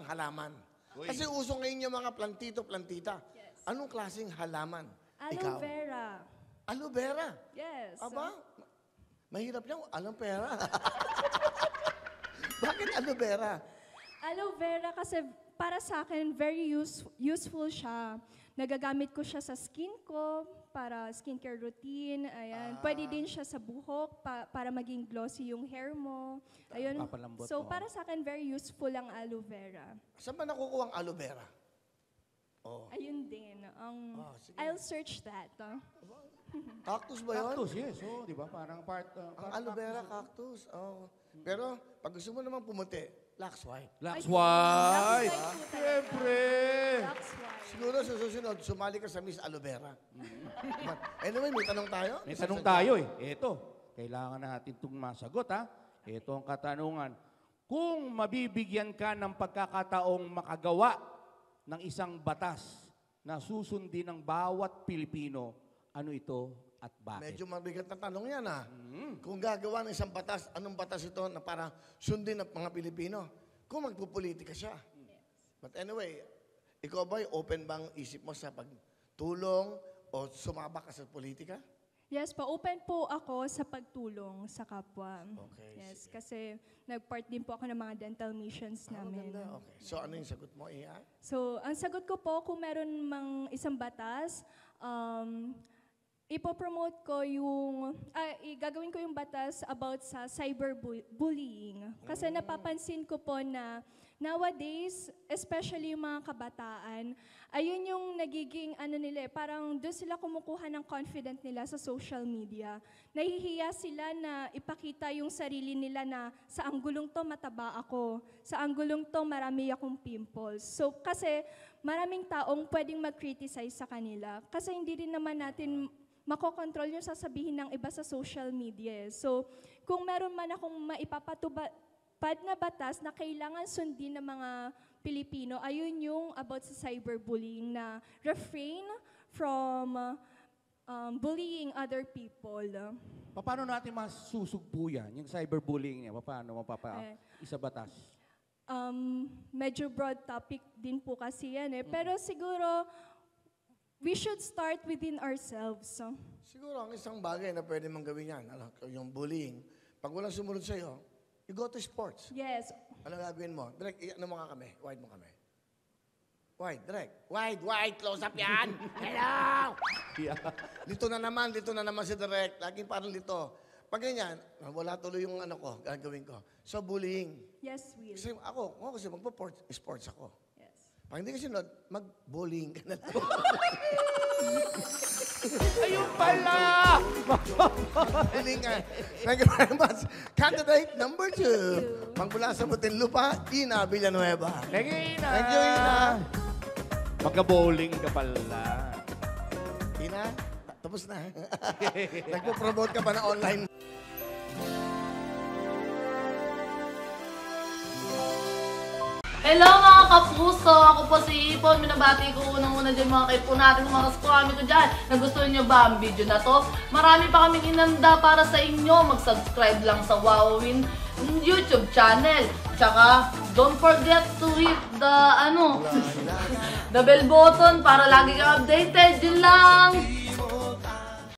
ang halaman. Uy. Kasi uso ngayon yung mga plantito, plantita. Yes. Anong klaseng halaman? Aloe Ikaw? vera. Aloe vera. Yes. Aba, mahirap yan. Aloe vera. Bakit aloe vera? Aloe vera kasi para sa akin, very useful siya. Nagagamit ko siya sa skin ko, para skincare routine. Ayan. Pwede din siya sa buhok para maging glossy yung hair mo. Ayun. Papalambot So mo. para sa akin, very useful ang aloe vera. Saan ba nakukuha ang aloe vera? Oh. Ayun din. Sige. I'll search that. Cactus ba yun? Cactus, yes. Oh, di ba? Parang part... Ang aloe vera cactus. Oh. Pero pag gusto mo naman pumuti, Lux White. Lux Ay, White! Lux White po talaga. Siyempre! Lux White. Siguro sa susunod, sumali ka sa Miss Aloe Vera. Anyway, may tanong tayo? May tanong tayo eh. Ito, kailangan natin itong masagot ha. Ito ang katanungan. Kung mabibigyan ka ng pagkakataong makagawa ng isang batas na susundin ng bawat Pilipino, ano ito at bakit? Medyo mabigat na tanong yan Kung gagawa ng isang batas, anong batas ito na para sundin ng mga Pilipino? Kung magpupolitika siya. But anyway, ikaw ba'y open bang isip mo sa pagtulong o sumabak ka sa politika? Yes po, open po ako sa pagtulong sa kapwa. Okay, Yes, sige. kasi nag-part din po ako ng mga dental missions namin. Maganda. Okay. So ano yung sagot mo, Iya? So, ang sagot ko po, kung meron mang isang batas, ipopromote ko gagawin ko yung batas about sa cyberbullying. Kasi napapansin ko po na nowadays, especially yung mga kabataan, ayun yung nagiging parang doon sila kumukuha ng confident nila sa social media. Nahihiya sila na ipakita yung sarili nila na sa anggulong to mataba ako, sa anggulong to marami akong pimples. So kasi maraming taong pwedeng mag-criticize sa kanila. Kasi hindi rin naman natin makokontrol yung sasabihin ng iba sa social media. So kung meron man akong maipapatupad na batas na kailangan sundin ng mga Pilipino, ayun yung about sa cyberbullying na refrain from bullying other people. Paano natin masusugpo yan, yung cyberbullying niya? Paano isa batas? Medyo broad topic din po kasi yan Pero siguro, we should start within ourselves. Siguro ang isang bagay na pwede mong gawin yan, yung bullying, pag walang sumunod sa'yo, you go to sports. Yes. Ano gagawin mo? Direct, ano mo nga kami? Wide mo kami. Wide, direct. Wide, close up yan! Hello! Yeah. Lito na naman si direct. Laging parang lito. Pag ganyan, wala tuloy yung gagawin ko. So, bullying. Yes, Will. Kasi kasi magpo-sports ako. Yes. Pag hindi ka sinunod, mag-bullying ka na lang. Ayun pala! Bullying ka. Thank you very much. Candidate number 2. Magmula sa Muntinlupa, Ina Villanueva. Thank you, Ina! Thank you, Ina. Magka-bowling ka pala. Ina, tapos na. Nagpo-promote ka pa na online. Hello mga kapuso! Ako po si Ipon. Minabati ko unang-una dyan mga kaipo natin, mga kaskwami ko dyan. Nagustuhan nyo ba ang video na to? Marami pa kaming inanda para sa inyo. Mag-subscribe lang sa Wowin YouTube channel. Tsaka, don't forget to hit the, the bell button para lagi kang updated. Yun lang!